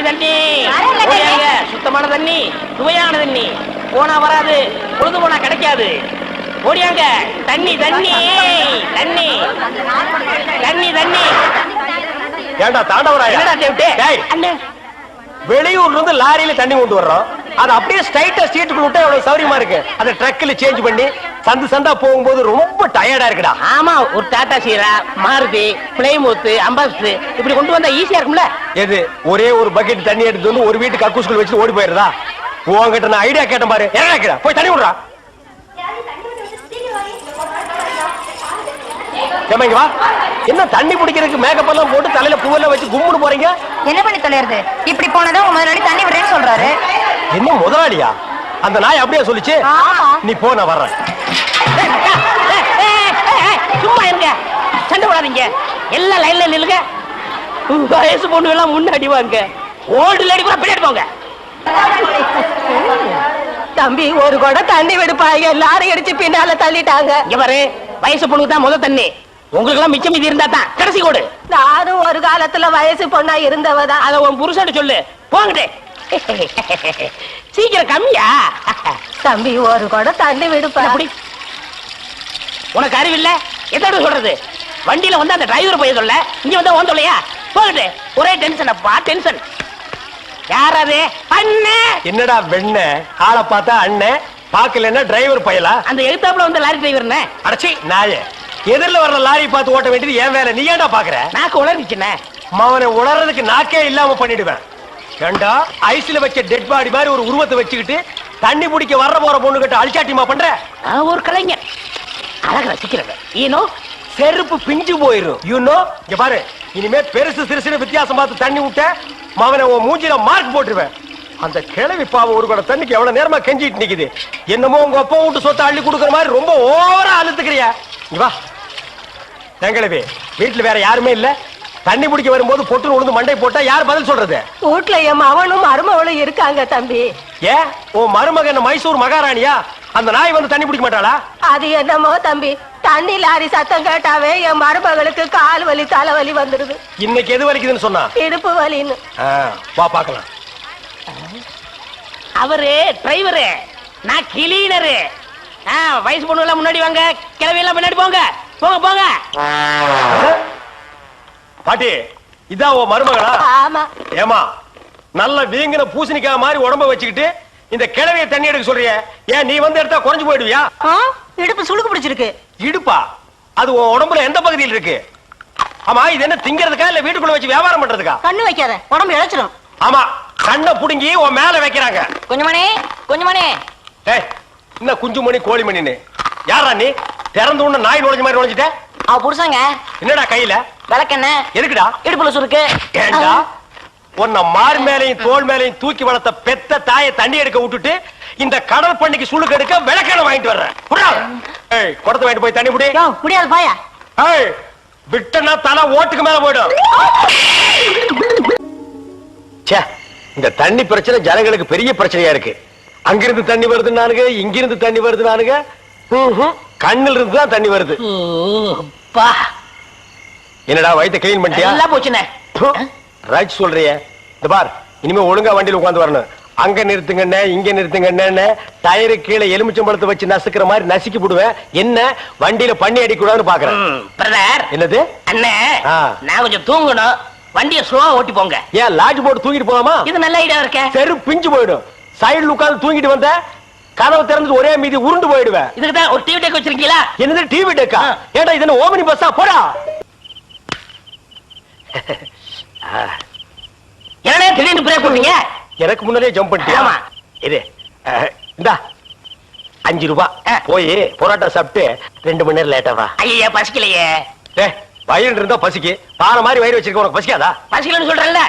தண்ணி சுத்தமான தண்ணி, சுவையான தண்ணி. போனா வராது, பொழுது போனா கிடைக்காது. ஓடியாங்க. தண்ணி தண்ணி தண்ணி தண்ணி தண்ணி. ஏண்டா தாண்டவராயா, வெளியூர்ல இருந்து லாரியில தண்ணி கொண்டு வர்றோம். அது அப்படியே ஸ்ட்ரைட்டா ஸ்ட்ரீட்டுக்குள்ள விட்டா எவ்வளவு சௌரியமா இருக்கு. அதை ட்ரக்ல சேஞ்ச் பண்ணி சந்து சந்தா போகும்போது ரொம்ப டயர்டா இருக்குடா. ஆமா, ஒரு டாடா சீரா, மாருதி, பிளைமூத், அம்பாஸ்டர் இப்படி கொண்டு வந்தா ஈஸியா இருக்கும்ல. எது ஒரே ஒரு பக்கெட் தண்ணி எடுத்து வந்து ஒரு வீட்டுக்கு கக்கூஸ்குள்ள வச்சு ஓடி போயிருதா? உங்ககிட்ட நான் ஐடியா கேட்டேன் பாரு. என்ன போய் தண்ணி விடுறா. வா, என்ன தண்ணி பிடிக்கிறதுக்கு மேக்கப் எல்லாம் போட்டு தலையில பூவெல்லாம் வச்சு கும்முன்னு போறீங்க? என்ன பண்ணி தொலைறது? இப்படி போனதான் உங்க முதலாளி தண்ணி விடுறேன்னு சொல்றாரு. என்ன முதலாளியா? அந்த நாய் அப்படியே சொல்லிச்சு. நீ போ, நான் வர்றேன். சும்மா இருங்க, சண்டை போடாதீங்க. எல்லாம் லைன்ல நில்லுங்க. வயசு பொண்ணு எல்லாம் முன்னாடி வாங்க, ஓல்டு லேடி கூட பின்னாடி போங்க. தம்பி, ஒரு கூட தண்ணி விடுப்பாங்க, லாரி அடிச்சு பின்னால தள்ளிட்டாங்க. இங்க பாரு, வயசு பொண்ணுக்கு தான் முதல் தண்ணி. உங்களுக்கு எல்லாம் மிச்சம் மீதி இருந்தா தான் கடைசி கோடு. நானும் ஒரு காலத்துல வயசு பொண்ணா இருந்தவதான். அத உன் புருஷன் சொல்லு. போங்கட்டே, சீக்கிரம் கம்மியா. தம்பி, ஒரு கூட தண்ணி விடுப்பா. உனக்கு அறிவில்ல? எத்தனை சொல்றது? வண்டியில வந்து அந்த டிரைவர் போய் சொல்ல, இங்க வந்து ஓன் சொல்லையா? போகட்டு, ஒரே டென்ஷன் அப்பா, டென்ஷன். யாராவது அண்ணன்? என்னடா வெண்ண ஆளை பார்த்தா அண்ணன், பாக்கலன்னா டிரைவர் பயலா? அந்த எழுத்தாப்புல வந்து லாரி டிரைவர். அடச்சி நாயே, எதிரில வர்ற லாரி பார்த்து ஓட்ட வேண்டியது ஏன் வேலை? நீ ஏன்டா பாக்குற? நாக்கு உளறிச்சுனே. அவனை உளறதுக்கு நாக்கே இல்லாம பண்ணிடுவேன். ஏண்டா ஐஸ்ல வச்ச டெட் பாடி மாதிரி ஒரு உருவத்தை வச்சுக்கிட்டு தண்ணி பிடிக்க வர்ற போற பொண்ணு கிட்ட அழிச்சாட்டிமா பண்ற? ஒரு கலைஞர் அழக ரசிக்கிறவன். ஈனோ செருப்பு பிஞ்சு போயிரும். யூனோ, இங்க பாரு, இனிமே பெருசு சிறுசுன்னு வித்தியாசம் பார்த்து தண்ணி விட்ட மவனை உன் மூஞ்சில மார்க் போட்டுருவேன். அந்த கிழவி பாவம் ஒரு கூட தண்ணிக்கு எவ்வளவு நேரமா கெஞ்சிட்டு நிக்குது. என்னமோ உங்க அப்பா வீட்டு சொத்தை அள்ளி கொடுக்குற மாதிரி ரொம்ப ஓவரா அழுத்துக்கிறியா? வா கிழவி, வீட்டுல வேற யாருமே இல்ல. தண்ணி பிடிக்க வரும்போது பொட்டுன்னு உழுந்து மண்டை போட்டா யார் பதில் சொல்றது? வீட்டுல என் மவனும் மருமவளும் இருக்காங்க தம்பி. ஏன் உன் மருமக என்ன மைசூர் மகாராணியா? அந்த நாய் வந்து தண்ணி பிடிக்க மாட்டாளா? அது என்னமோ தம்பி, தண்ணி லாரி சத்தம் கேட்டாவே என் மருமகளுக்கு கால் வலி தலைவலி வந்துருது. இன்னைக்கு எது வலிக்குதுன்னு சொன்னா? இடுப்பு வலின்னு. வா பாக்கலாம். அவரு டிரைவரு, நான் கிளீனரு. வயசு பொண்ணு எல்லாம் முன்னாடி வாங்க, கிளவி எல்லாம் முன்னாடி போங்க. போங்க போங்க. பாட்டி, இதான் உன் மருமகளா? ஆமா. ஏமா, நல்ல வீங்கின பூசணிக்காய் மாதிரி உடம்ப வச்சுக்கிட்டு இந்த கிழவியை தண்ணி எடுக்க சொல்றிய? ஏன் நீ வந்து எடுத்தா குறைஞ்சு போயிடுவியா? இடுப்பு சுளுக்கு பிடிச்சிருக்கு. இடுப்பா? அது உன் உடம்புல எந்த பகுதியில் இருக்கு? ஆமா, இது என்ன திங்கிறதுக்கா இல்ல வீட்டுக்குள்ள வச்சு வியாபாரம் பண்றதுக்கா? கண்ணு வைக்காத, உடம்பு இழைச்சிடும். ஆமா, கண்ணை புடுங்கி உன் மேல வைக்கிறாங்க. கொஞ்சமணி கொஞ்சமணி. என்ன குஞ்சுமணி கோழிமணின்னு? யாரா நீ? திறந்து உள்ள நாய் நுழைஞ்ச மாதிரி நுழைஞ்சிட்ட? அவ புருஷங்க. என்னடா கையில? விளக்கெண்ண. எதுக்குடா? இடுப்புல சுருக்கு. ஏண்டா உன்னை மார் மேலையும் தோல் மேலையும் தூக்கி வளர்த்த பெத்த தாயை தண்ணி எடுக்க விட்டுட்டு இந்த கடல் பண்ணிக்கு சுளுக்கு எடுக்க விளக்கெண்ண வாங்கிட்டு வர்றேன். குடத்தை வாங்கிட்டு போய் தண்ணி முடி. முடியாது பாயா. விட்டனா தலை ஓட்டுக்கு மேல போயிடும். இந்த தண்ணி பிரச்சனை ஜனங்களுக்கு பெரிய பிரச்சனையா இருக்கு. அங்கிருந்து தண்ணி வருது நானுங்க, இங்கிருந்து தண்ணி வருது நானுங்க. கண்ணில் இருந்து தான் தண்ணி வருது. என்னடா வயித்தை கிளீன் பண்ணிட்டியா? எல்லாம் போச்சுனே. ரைட் சொல்றிய. இந்த பார், இனிமே ஒழுங்கா வண்டியில உட்கார்ந்து வரணும். அங்க நிறுத்துங்கண்ணே, இங்க நிறுத்துங்கண்ணே, டயரு கீழே எலுமிச்சம்பழத்தை வச்சு நசுக்கிற மாதிரி நசுக்கி விடுவேன். என்ன வண்டியில பண்ணி அடிக்கூடாதுன்னு பாக்குறேன். என்னது அண்ணே, நான் கொஞ்சம் தூங்கணும், வண்டியை ஸ்லோவா ஓட்டி போங்க. ஏன் லாட்ஜ் போட்டு தூங்கிட்டு போலாமா? இது நல்ல ஐடியா இருக்க. தெரு பிஞ்சு போயிடும். சைடுல உட்கார்ந்து தூங்கிட்டு வந்த கதவு திறந்து ஒரே மீதி உருண்டு போயிடுவேன். இதுக்கு தான் ஒரு டிவி டெக் வச்சிருக்கீங்களா? என்னது டிவி டெக்கா? ஏடா இது என்ன ஓமினி பஸ்ஸா? போடா. என்னடா திடீர்னு பிரேக் பண்ணீங்க? எனக்கு முன்னாடியே ஜம்ப் பண்ணிட்டியா? ஆமா. இது இந்தா 5 ரூபாய். போய் பொரோட்டா சாப்பிட்டு 2 மணி நேரம் லேட்டா வா. ஐயா பசிக்கலையே. வயிறு இருந்தா பசிக்கு. பாறை மாதிரி வயிறு வச்சிருக்க, உனக்கு பசிக்காதா? பசிக்கலன்னு சொல்றேன்ல.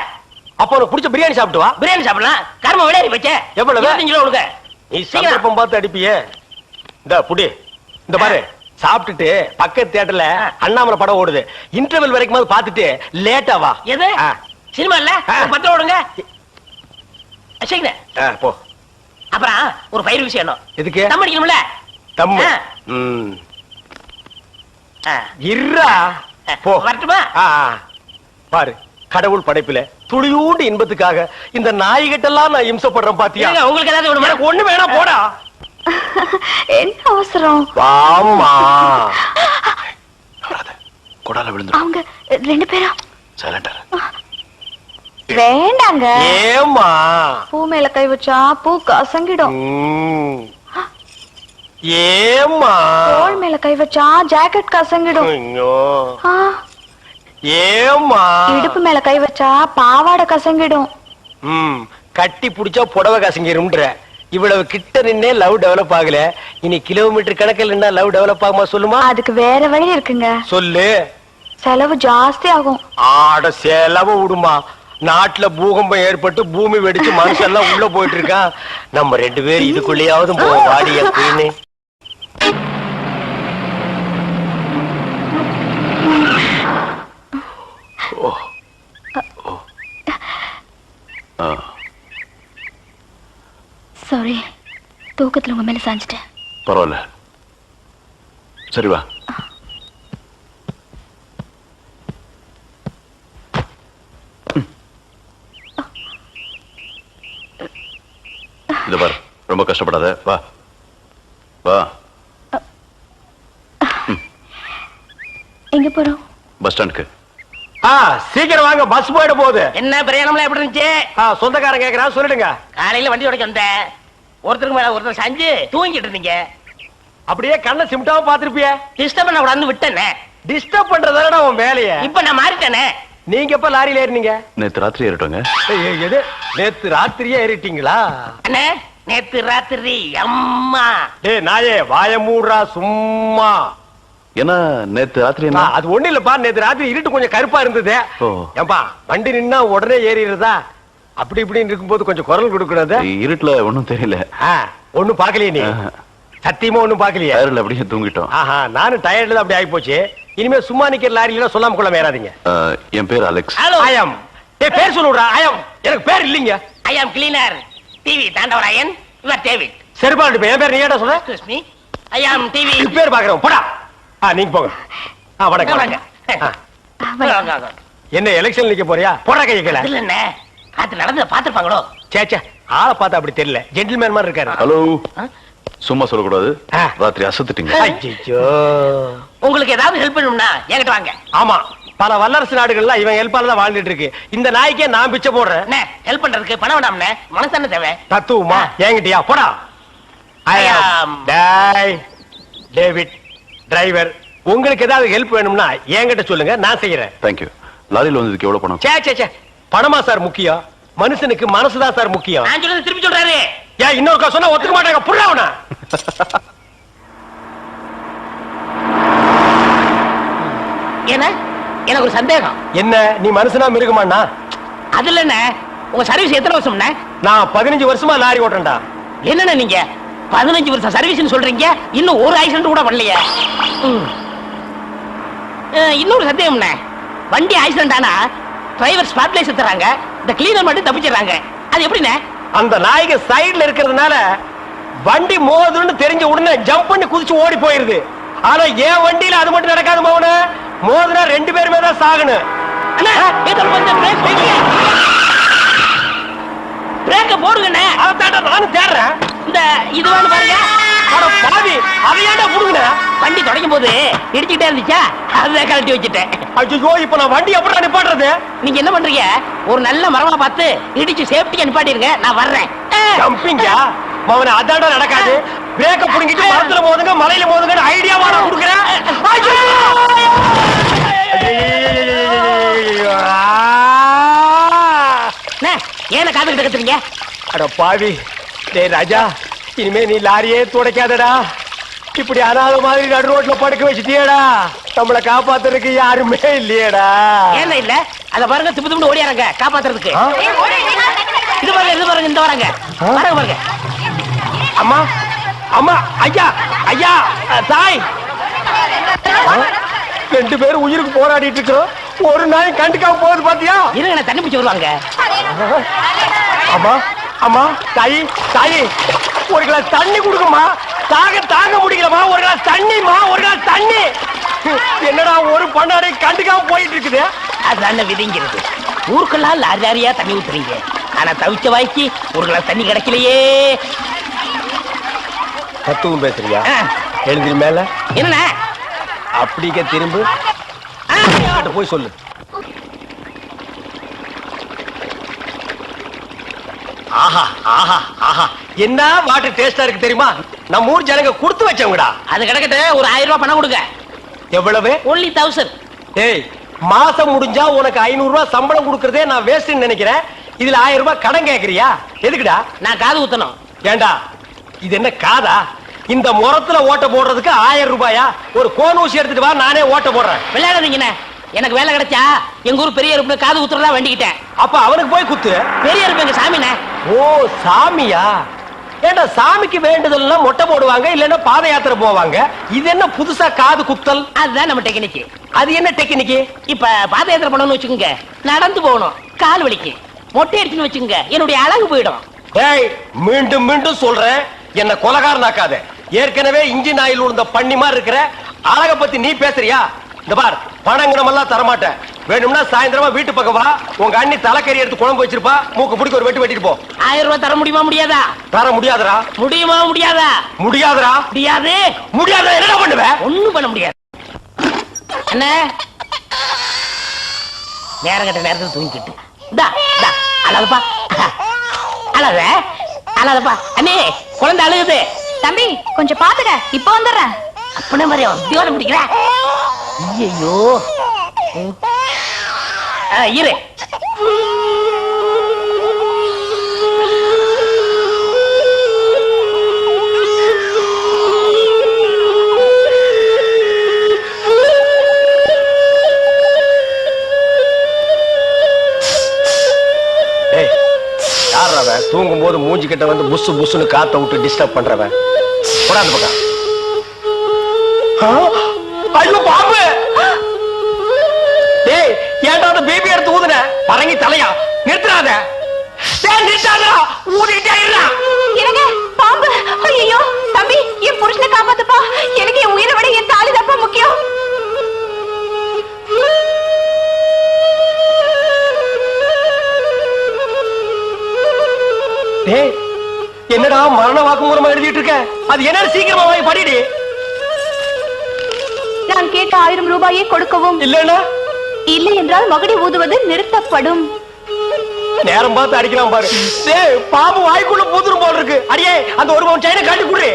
அப்ப உனக்கு பிடிச்ச பிரியாணி சாப்பிட்டு வா. பிரியாணி சாப்பிடலாம். கர்ம விளையாடி வச்ச. எவ்வளவு? 25 கிலோ கொடுங்க. நீ சந்தர்ப்பம் பார்த்து அடிப்பியே. இந்த புடி, இந்த பாரு, சாப்பிட்டுட்டு பக்கத்து தியேட்டர்ல அண்ணாமலை படம் ஓடுது. இன்டர்வல் வரைக்கும் பார்த்துட்டு லேட்டா வா. எது சினிமா இல்ல? 10 ஓடுங்க. போ. அப்புறம் ஒரு பயிர் விஷயம். எதுக்கு? தம் அடிக்கணும்ல. தம் இருடா. போ. வரட்டுமா? பாரு, கடவுள் படைப்புல துளியூண்டு இன்பத்துக்காக இந்த நாய்கிட்டெல்லாம் நான் இம்சப்படுறேன் பாத்தியா? ஏங்க, உங்களுக்கு ஏதாவது வேணுமா? எனக்கு ஒண்ணு வேணா போடா. என்ன அவசரம்? வாம்மா. கொடால விழுந்து அவங்க 2 பேரும் சைலண்டா வேண்டாங்க. ஏம்மா? பூ மேல கை வச்சா பூ கசங்கிடும். ஏம்மா? தோள் மேல கை வச்சா ஜாக்கெட் கசங்கிடும். ஐயோ. ஆ, ஏம்மா? இடுப்பு மேல கை வச்சா பாவாடை கசங்கிடும். கட்டி புடிச்சா புடவை கசங்கிரும்ன்ற. இவ்வளவு கிட்ட நின்னே லவ் டெவலப் ஆகல, இனி கிலோமீட்டர் கணக்கில் நின்னா லவ் டெவலப் ஆகுமா சொல்லுமா? அதுக்கு வேற வழி இருக்குங்க. சொல்லு. செலவு ஜாஸ்தி ஆகும். ஆட செலவு விடுமா. நாட்டுல பூகம்பம் ஏற்பட்டு பூமி வெடிச்சு மனுஷெல்லாம் உள்ள போயிட்டு இருக்கான். நம்ம 2 பேரும் இதுக்குள்ளேயாவது போவோம் வாடி அப்படின்னு. சாரி, தூக்கத்துல உங்க மேல சாஞ்சிட்டேன். பரவாயில்ல, சரி வா. இத பாரு, ரொம்ப கஷ்டப்படாத, வா வா. எங்க போறோம்? பஸ் ஸ்டாண்டுக்கு. சீக்கிரம் வாங்க, பஸ் போயிட போகுது. என்ன பிரயாணம்லாம் எப்படி இருந்துச்சு? சொந்தக்காரன் கேக்குறா, சொல்லிடுங்க. காலையில வண்டி உடைக்க வந்தேன். ஒருத்தருக்கு மேல ஒருத்தர் சாஞ்சு தூங்கிட்டு இருந்தீங்க. அப்படியே கண்ணை சிமிட்டாம பாத்திருப்பிய. டிஸ்டர்ப் பண்ண கூடாதுன்னு விட்டேனே. டிஸ்டர்ப் பண்றதானடா உன் வேலைய. இப்ப நான் மாறிட்டேனே. நீங்க எப்ப லாரியில ஏறினீங்க? நேத்து ராத்திரி ஏறிட்டோங்க. எது, நேத்து ராத்திரியே ஏறிட்டீங்களா? அண்ணே, நேத்து ராத்திரி அம்மா. நாயே வாய மூடுறா சும்மா. ஏன்னா நேத்து ராத்திரி என்ன? அது ஒண்ணு இல்லப்பா, நேத்து ராத்திரி இருட்டு கொஞ்சம் கருப்பா இருந்தது. ஏன்பா வண்டி நின்னா உடனே ஏறிடுறதா? அப்படி இப்படின்னு இருக்கும்போது கொஞ்சம் குரல் கொடுக்கறது. இருட்டுல ஒண்ணும் தெரியல. ஒண்ணும் பாக்கலையே நீ? சத்தியமா ஒண்ணும் பாக்கலையே? டயர்ல அப்படியே தூங்கிட்டோம். நானும் டயர்ல அப்படி ஆகி போச்சு. இனிமே சும்மா நிக்கிற லாரியில சொல்லாம கொள்ள மேறாதீங்க. என் பேர் அலெக்ஸ். ஹலோ. ஆயம். பேர் சொல்லுடா. ஆயம். எனக்கு பேர் இல்லீங்க. I am cleaner TV Thandavarayan. Your David. சரிபாடு என் பேர் நீ ஏடா சொல்ற? Excuse me. I am TV. பேர் பாக்குறோம் போடா. நீங்க போங்க. வணக்கம். வாங்க. வாங்க. என்ன எலெக்ஷன் நிக்க போறியா? போடா கைய கீழ. இல்ல அண்ணே, அது நடந்து பாத்துப்பாங்களோ? சேச்சே, ஆளை பார்த்தா அப்படி தெரியல. ஜென்டில்மேன் மாதிரி இருக்காரு. ஹலோ, சும்மா சொல்லக்கூடாது. ராத்திரி அசத்துட்டீங்க. ஐயோ. உங்களுக்கு ஏதாவது ஹெல்ப் பண்ணணும்னா என்கிட்ட வாங்க. ஆமா, பல வல்லரசு நாடுகள்ல இவன் ஹெல்ப்பால தான் வாழ்ந்துட்டு இருக்கு. இந்த நாய்க்கே நான் பிச்சை போடுறேன். அண்ணே, ஹெல்ப் பண்றதுக்கு பணம் வேண்டாம்ண்ணே, மனசான தேவை. தத்துவமா என்கிட்டயா? போடா. டேவிட் டிரைவர், உங்களுக்கு ஏதாவது ஹெல்ப் வேணும்னா என்கிட்ட சொல்லுங்க, நான் செய்யறேன். தேங்க்யூ. லாரியில வந்ததுக்கு எவ்வளவு பணம்? சே பணமா சார் முக்கியம்? மனுஷனுக்கு மனசுதான் சார் முக்கியம். நான் சொல்றது திருப்பி சொல்றாரு. ஏன் இன்னொரு சொன்னா ஒத்துக்க மாட்டாங்க. புரியவனா? ஏன்னா எனக்கு ஒரு சந்தேகம். என்ன, நீ மனுஷனா மிருகமாண்ணா? அதுல என்ன, உங்க சர்வீஸ் எத்தனை வருஷம்ண்ணே? நான் 15 வருஷமா லாரி ஓட்டுறேன்டா. என்னண்ணே நீங்க 15 வருஷம் சர்வீஸ்னு சொல்றீங்க, இன்னும் ஒரு ஆக்சிடென்ட் கூட பண்ணலையே. இன்னொரு சந்தேகம்ண்ணே, வண்டி ஆக்சிடென்ட் ஆனா டிரைவர் ஸ்பாட்ல செத்துறாங்க, இந்த கிளீனர் மட்டும் தப்பிச்சிடறாங்க. அது எப்படிண்ணே? அந்த நாய்க்கு சைடுல இருக்கிறதுனால வண்டி மோதுன்னு தெரிஞ்ச உடனே ஜம்ப் பண்ணி குதிச்சு ஓடி போயிருது. ஆனா என் வண்டியில அது மட்டும் நடக்காது மோகன. மோதுனா 2 பேருமே தான் சாகணும். பிரேக்க போடுங்கண்ணே. அதான்டா நானும் தேடுறேன். இந்த இது வந்து பாருங்க. அட பாவி, அதையாண்டா புடுங்கன. வண்டி தொடங்கும் போது இடிச்சுட்டே இருந்துச்சா, அதை கழட்டி வச்சுட்டேன். ஐயோ, இப்ப நான் வண்டி எப்படி நிப்பாட்டுறது? நீங்க என்ன பண்றீங்க, ஒரு நல்ல மரமா பார்த்து இடிச்சு சேஃப்டியா நிப்பாட்டிருங்க, நான் வர்றேன். ஜம்பிங்கா மவனே, அதான்டா நடக்காது. பிரேக்க புடுங்கிட்டு மரத்துல மோதுங்க, மலையில மோதுங்க ஐடியாவா நான் கொடுக்குறேன். ஏன காதுகிட்ட கத்துறீங்க? அட பாவி, டேய் ராஜா, இனிமே நீ லாரியே துடைக்காதடா. இப்படி அனாத மாதிரி நடு ரோட்ல படுக்க வச்சுட்டியேடா. நம்மளை காப்பாத்துறதுக்கு யாருமே இல்லையேடா. ஏன் இல்ல? அத பாருங்க, திப்பு திப்பு ஓடியாரங்க காப்பாத்துறதுக்கு. இது பாருங்க, இது பாருங்க, இந்த வராங்க பாருங்க பாருங்க. அம்மா அம்மா, ஐயா ஐயா, தாய், 2 பேரும் உயிருக்கு போராடிட்டு இருக்கோம். ஒரு நாய் கண்டுக்காம போகுது பாத்தியா? இருங்க, தண்ணி பிடிச்சு வருவாங்க. அம்மா அம்மா, தாயி தாயி, ஒரு கிளாஸ் தண்ணி கொடுக்குமா. தாங்க முடியலமா. ஒரு கிளாஸ் தண்ணிமா, ஒரு கிளாஸ் தண்ணி. என்னடா ஒரு பண்ணாடை கண்டுக்காம போயிட்டு இருக்குது. அது விதிங்கிறது. ஊருக்கெல்லாம் லாரி லாரியா தண்ணி ஊத்துறீங்க, ஆனா தவிச்ச வாய்க்கு ஒரு கிளாஸ் தண்ணி கிடைக்கலையே. தத்துவம் பேசுறியா? ஆ. எழுந்திரி மேல. என்ன அப்படிக்க திரும்ப போய் சொல்லு. ஆஹா ஆஹா ஆஹா, என்ன வாட்டர் டேஸ்டா இருக்கு தெரியுமா? நம்ம ஊர் ஜனங்க கொடுத்து வச்சவங்கடா. அது கிடக்கட்டு, ஒரு 1000 ரூபாய் பணம் கொடுங்க. எவ்வளவு? only 1000. ஏய், மாசம் முடிஞ்சா உனக்கு 500 ரூபாய் சம்பளம் கொடுக்கறதே நான் வேஸ்ட்னு நினைக்கிறேன். இதுல 1000 ரூபாய் கடன் கேக்குறியா? எதுக்குடா? நான் காது ஊத்தணும். ஏண்டா இது என்ன காதா? இந்த முறத்துல ஓட்ட போடுறதுக்கு 1000 ரூபாயா? ஒரு கோன் ஊசி எடுத்துட்டு வா, நானே ஓட்ட போடுறேன். விளையாடாதீங்கண்ணே, எனக்கு வேலை கிடைச்சா எங்க ஊர் பெரிய இருப்பு காது ஊத்துறதா வேண்டிக்கிட்டேன். அப்ப அவனுக்கு போய் குத்து. பெரிய இருப்பு எங்க சாமிண்ணே. ஓ சாமியா? ஏண்டா சாமிக்கு வேண்டுதல்னா மொட்டை போடுவாங்க, இல்லன்னா பாத யாத்திரை போவாங்க. இது என்ன புதுசா காது குத்தல்? அதுதான் நம்ம டெக்னிக்கு. அது என்ன டெக்னிக்கு? இப்ப பாத யாத்திரை பண்ணணும்னு வச்சுக்கோங்க, நடந்து போகணும், கால் வலிக்கு. மொட்டை அடிச்சுன்னு வச்சுக்கோங்க, என்னுடைய அழகு போயிடும். ஏய், மீண்டும் மீண்டும் சொல்றேன், என்ன கொலகாரனாக்காத. ஏற்கனவே இன்ஜின் ஆயில் உள்ள பண்ணி மாதிரி இருக்கிற அழக பத்தி நீ பேசுறியா? இந்த பார், பணங்கணம் எல்லாம் தரமாட்டேன். வேணும்னா சாயந்தரமா வீட்டு பக்கம் வா, உங்க அண்ணி தலைக்கறி எடுத்து குழம்பு வச்சிருப்பா, மூக்கு பிடிக்க ஒரு வெட்டு வெட்டிட்டு போ. 1000 ரூபாய் தர முடியுமா முடியாதா? தர முடியாதுடா. முடியுமா முடியாதா? முடியாதுடா. முடியாது. முடியாத என்ன பண்ணுவேன்? ஒண்ணும் பண்ண முடியாது. என்ன நேரம் கட்ட நேரத்தில் தூங்கிக்கிட்டு அழகப்பா, அழக அழகப்பா. அண்ணே, குழந்தை அழுகுது. தம்பி கொஞ்சம் பாத்துக்க, இப்ப வந்துடுறேன். அப்பனே மாதிரி உத்தியோகம் முடிக்கிறேன். ஐயோ இரு. தூங்கும் போது மூஞ்சி கிட்ட வந்து புசு புசுன்னு காத்த விட்டு டிஸ்டர்ப் பண்றவன். போடாது பக்கம். ஐயோ பாம்பு! டேய், ஏன்டா அந்த பேபி எடுத்து ஊதுன? பரங்கி தலையா? நிறுத்துறாத. டேய் நிறுத்தாதடா, ஊதிட்டே இருடா. எனக்கு பாம்பு. ஐயோ தம்பி, என் புருஷனை காப்பாத்துப்பா. எனக்கு என் உயிரை விட என் தாலி தான் முக்கியம். டேய், என்னடா மரண வாக்குமூலமா எழுதிட்டு இருக்க? அது என்ன? சீக்கிரமா வாங்கி படிடி. நான் கேட்ட 1000 ரூபாயை கொடுக்கவும், இல்லன்னா இல்லை என்றால் மகுடி ஊதுவது நிறுத்தப்படும். நேரம் பார்த்து அடிக்கலாம் பாரு. டேய், பாம்பு வாய்க்குள்ள பூதுரும் போல இருக்கு. அடியே, அந்த ஒரு பவுன் செயினை காட்டி குடு.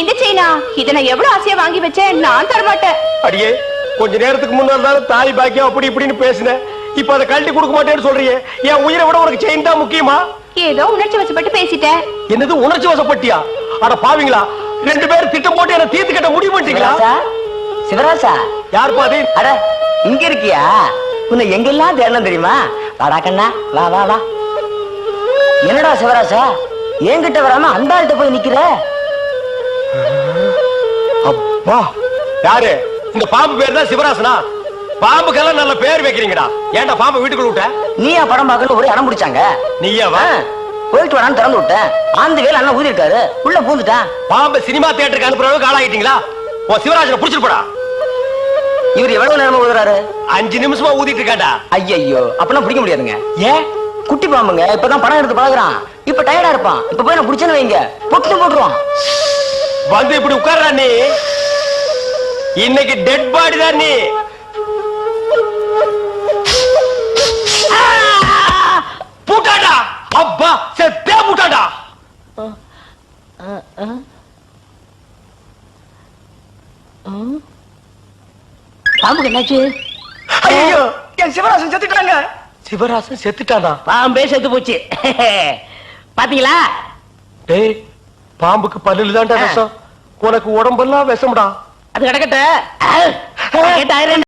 இந்த செயினா? இதை நான் எவ்வளவு ஆசையா வாங்கி வச்சேன், நான் தரமாட்டேன். அடியே, கொஞ்ச நேரத்துக்கு முன்னாடி தான் தாலி பாக்கியம் அப்படி இப்படின்னு பேசினேன். இப்ப அதை கழட்டி கொடுக்க மாட்டேன்னு சொல்றியே. என் உயிரை விட உனக்கு செயின் தான் முக்கியமா? ஏதோ உணர்ச்சி வசப்பட்டு பேசிட்டேன். என்னது உணர்ச்சி வசப்பட்டியா? அட பாவீங்களா, 2 பேரும் திட்டம் போட்டு என்ன தீர்த்து கட்ட முடிவு பண்ணிட்டீங்களா? சிவராசா, யார் பாதி? அட இங்க இருக்கியா? உன்னை எங்கெல்லாம் தேடலாம் தெரியுமா? வாடா கண்ணா, வா வா வா. என்னடா சிவராசா, என்கிட்ட வராம அந்த ஆள்கிட்ட போய் நிக்கிற? அப்பா, யாரு? இந்த பாம்பு பேர் தான் சிவராசனா? பாம்புக்கெல்லாம் நல்ல பேர் வைக்கிறீங்கடா. ஏன்டா பாம்பு வீட்டுக்குள்ள விட்ட? நீயா படம் பார்க்கணும் ஒரே இடம் முடிச்சாங்க. நீயாவா? போயிட்டு வரான்னு திறந்து விட்டேன். அந்த வேலை அண்ணன் ஊதி இருக்காரு, உள்ள பூந்துட்டான். பாம்பு சினிமா தியேட்டருக்கு அனுப்புற அளவுக்கு ஆளாகிட்டீங்களா? ஓ சிவராஜனை புடிச்சிட்டு போடா. இவர் எவ்வளவு நேரமா ஊதுறாரு? 5 நிமிஷமா ஊதிட்டு இருக்காண்டா. ஐயோ, அப்பெல்லாம் பிடிக்க முடியாதுங்க. ஏன்? குட்டி பாம்புங்க, இப்பதான் படம் எடுத்து பழகுறான். இப்ப டயர்டா இருப்பான். இப்ப போய் நான் பிடிச்சேன்னு வைங்க, பொட்டு போட்டுருவான். வந்து இப்படி உட்கார்றா நீ. இன்னைக்கு டெட் பாடி தான் நீ. பூட்டாடா. அப்பா, செத்தே பூட்டாடா. பாம்புக்கு என்னாச்சு? ஐயோ, என் சிவராசன் செத்துட்டாங்க. சிவராசன் செத்துட்டானா? பாம்பே செத்து போச்சு. பாத்தீங்களா? டேய், பாம்புக்கு பல்லுல தான்டா விஷம். உனக்கு உடம்பெல்லாம் விஷம்டா. அது கிடக்கட்ட.